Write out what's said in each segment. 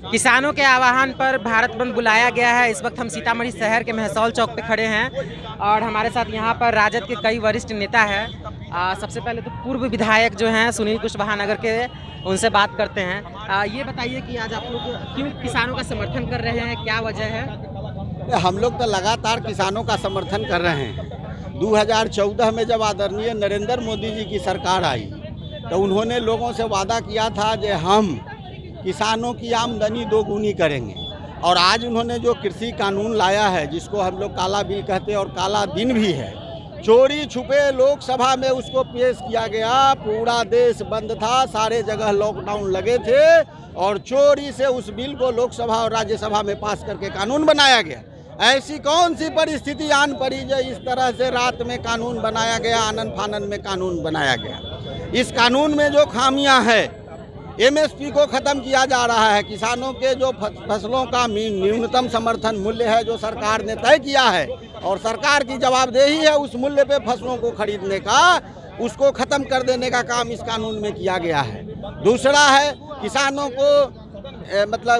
किसानों के आह्वान पर भारत बंद बुलाया गया है। इस वक्त हम सीतामढ़ी शहर के मेहसौल चौक पे खड़े हैं और हमारे साथ यहाँ पर राजद के कई वरिष्ठ नेता हैं। सबसे पहले तो पूर्व विधायक जो हैं सुनील कुशवाहा नगर के, उनसे बात करते हैं। ये बताइए कि आज आप लोग क्यों किसानों का समर्थन कर रहे हैं, क्या वजह है? हम लोग तो लगातार किसानों का समर्थन कर रहे हैं। 2014 में जब आदरणीय नरेंद्र मोदी जी की सरकार आई तो उन्होंने लोगों से वादा किया था कि हम किसानों की आमदनी दोगुनी करेंगे, और आज उन्होंने जो कृषि कानून लाया है, जिसको हम लोग काला बिल कहते हैं और काला दिन भी है, चोरी छुपे लोकसभा में उसको पेश किया गया। पूरा देश बंद था, सारे जगह लॉकडाउन लगे थे और चोरी से उस बिल को लोकसभा और राज्यसभा में पास करके कानून बनाया गया। ऐसी कौन सी परिस्थिति आन पड़ी जो इस तरह से रात में कानून बनाया गया, आनन फानन में कानून बनाया गया। इस कानून में जो खामियां हैं, एमएसपी को ख़त्म किया जा रहा है। किसानों के जो फसलों का न्यूनतम समर्थन मूल्य है जो सरकार ने तय किया है और सरकार की जवाबदेही है उस मूल्य पे फसलों को खरीदने का, उसको ख़त्म कर देने का काम इस कानून में किया गया है। दूसरा है किसानों को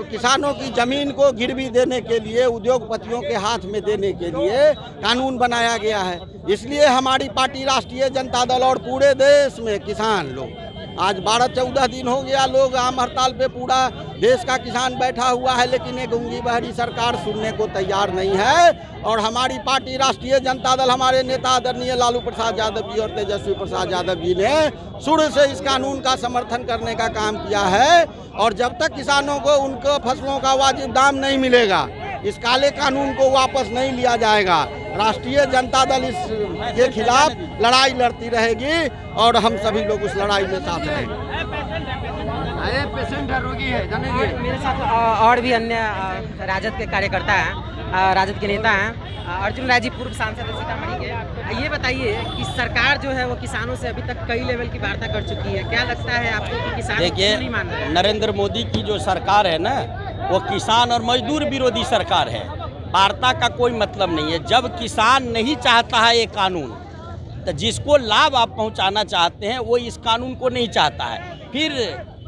किसानों की ज़मीन को गिरवी देने के लिए, उद्योगपतियों के हाथ में देने के लिए कानून बनाया गया है। इसलिए हमारी पार्टी राष्ट्रीय जनता दल और पूरे देश में किसान लोग, आज 12-14 दिन हो गया लोग आम हड़ताल पे, पूरा देश का किसान बैठा हुआ है, लेकिन एक गूंगी बहरी सरकार सुनने को तैयार नहीं है। और हमारी पार्टी राष्ट्रीय जनता दल, हमारे नेता आदरणीय लालू प्रसाद यादव जी और तेजस्वी प्रसाद यादव जी ने शुरू से इस कानून का समर्थन करने का काम किया है। और जब तक किसानों को उनको फसलों का वाजिब दाम नहीं मिलेगा, इस काले कानून को वापस नहीं लिया जाएगा, राष्ट्रीय जनता दल इसके खिलाफ लड़ाई लड़ती रहेगी और हम सभी लोग उस लड़ाई में साथ रहेंगे। पेशेंट रोगी है जानेंगे। मेरे साथ और भी अन्य राजद के कार्यकर्ता हैं, राजद के नेता हैं। अर्जुन राय जी पूर्व सांसद है सीतामढ़ी के। ये बताइए कि सरकार जो है वो किसानों से अभी तक कई लेवल की वार्ता कर चुकी है, क्या लगता है आपको कि किसान देखिए, नरेंद्र मोदी की जो सरकार है ना, वो किसान और मजदूर विरोधी सरकार है। वार्ता का कोई मतलब नहीं है। जब किसान नहीं चाहता है ये कानून, तो जिसको लाभ आप पहुंचाना चाहते हैं वो इस कानून को नहीं चाहता है, फिर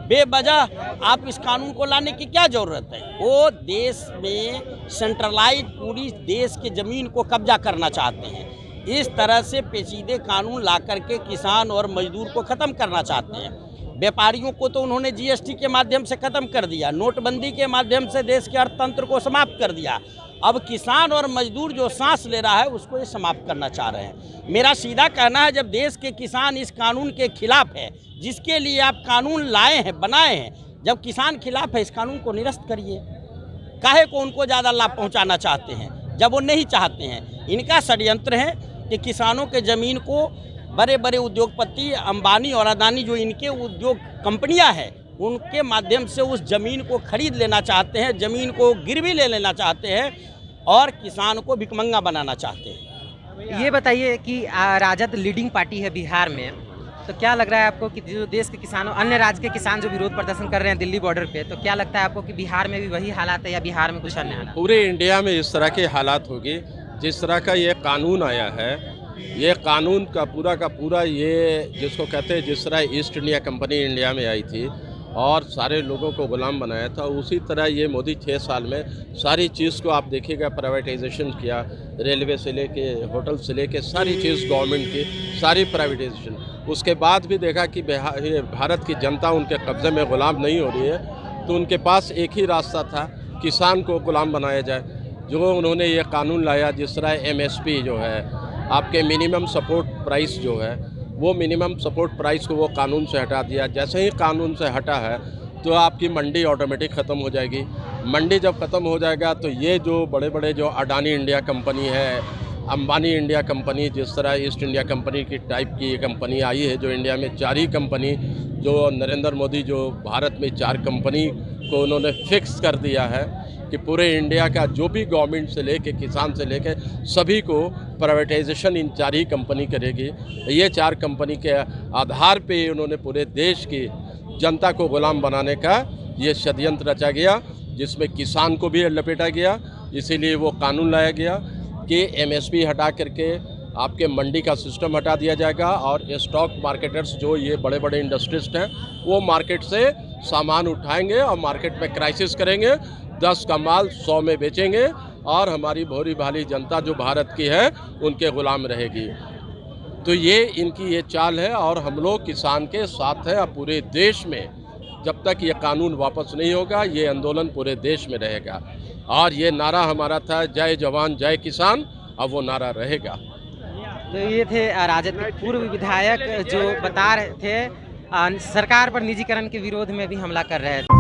बेवजह आप इस कानून को लाने की क्या ज़रूरत है? वो देश में सेंट्रलाइज पूरी देश के ज़मीन को कब्जा करना चाहते हैं। इस तरह से पेचीदे कानून ला करके किसान और मजदूर को ख़त्म करना चाहते हैं। व्यापारियों को तो उन्होंने जीएसटी के माध्यम से ख़त्म कर दिया, नोटबंदी के माध्यम से देश के अर्थतंत्र को समाप्त कर दिया। अब किसान और मजदूर जो सांस ले रहा है उसको ये समाप्त करना चाह रहे हैं। मेरा सीधा कहना है, जब देश के किसान इस कानून के खिलाफ है, जिसके लिए आप कानून लाए हैं, बनाए हैं, जब किसान खिलाफ है, इस कानून को निरस्त करिए। काहे को उनको ज़्यादा लाभ पहुंचाना चाहते हैं जब वो नहीं चाहते हैं? इनका षड्यंत्र है कि किसानों के ज़मीन को बड़े बड़े उद्योगपति, अंबानी और अदानी, जो इनके उद्योग कंपनियां हैं, उनके माध्यम से उस ज़मीन को खरीद लेना चाहते हैं, ज़मीन को गिरवी ले लेना चाहते हैं और किसान को भिखमंगा बनाना चाहते हैं। ये बताइए कि राजद लीडिंग पार्टी है बिहार में, तो क्या लग रहा है आपको कि जो देश के किसानों, अन्य राज्य के किसान जो विरोध प्रदर्शन कर रहे हैं दिल्ली बॉर्डर पे, तो क्या लगता है आपको कि बिहार में भी वही हालात है या बिहार में कुछ अन्य हालात? पूरे इंडिया में इस तरह के हालात होगी। जिस तरह का ये कानून आया है, ये कानून का पूरा ये जिसको कहते हैं, जिस तरह ईस्ट इंडिया कंपनी इंडिया में आई थी और सारे लोगों को गुलाम बनाया था, उसी तरह ये मोदी 6 साल में सारी चीज़ को आप देखिएगा, प्राइवेटाइजेशन किया, रेलवे से लेके होटल से लेके सारी चीज़ गवर्नमेंट की, सारी प्राइवेटाइजेशन। उसके बाद भी देखा कि भारत की जनता उनके कब्ज़े में गुलाम नहीं हो रही है, तो उनके पास एक ही रास्ता था, किसान को गुलाम बनाया जाए। जो उन्होंने ये कानून लाया, जिस तरह एमएसपी जो है, आपके मिनिमम सपोर्ट प्राइस जो है, वो मिनिमम सपोर्ट प्राइस को वो कानून से हटा दिया। जैसे ही कानून से हटा है तो आपकी मंडी ऑटोमेटिक ख़त्म हो जाएगी। मंडी जब ख़त्म हो जाएगा तो ये जो बड़े बड़े जो अडानी इंडिया कंपनी है, अंबानी इंडिया कंपनी, जिस तरह ईस्ट इंडिया कंपनी की टाइप की ये कंपनी आई है, जो इंडिया में 4 ही कंपनी, जो नरेंद्र मोदी जो भारत में 4 कंपनी को उन्होंने फिक्स कर दिया है कि पूरे इंडिया का जो भी गवर्नमेंट से लेके किसान से लेके सभी को प्राइवेटाइजेशन इन 4 ही कंपनी करेगी। ये 4 कंपनी के आधार पे उन्होंने पूरे देश की जनता को गुलाम बनाने का ये षड्यंत्र रचा गया, जिसमें किसान को भी लपेटा गया। इसीलिए वो कानून लाया गया कि एमएसपी हटा करके आपके मंडी का सिस्टम हटा दिया जाएगा और स्टॉक मार्केटर्स जो ये बड़े बड़े इंडस्ट्रिस्ट हैं वो मार्केट से सामान उठाएंगे और मार्केट में क्राइसिस करेंगे, 10 का माल 100 में बेचेंगे और हमारी भोली भाली जनता जो भारत की है उनके गुलाम रहेगी। तो ये इनकी ये चाल है और हम लोग किसान के साथ हैं। पूरे देश में जब तक ये कानून वापस नहीं होगा ये आंदोलन पूरे देश में रहेगा। और ये नारा हमारा था जय जवान जय किसान, अब वो नारा रहेगा। तो ये थे राजद के पूर्व विधायक जो बता रहे थे सरकार पर निजीकरण के विरोध में भी हमला कर रहे थे।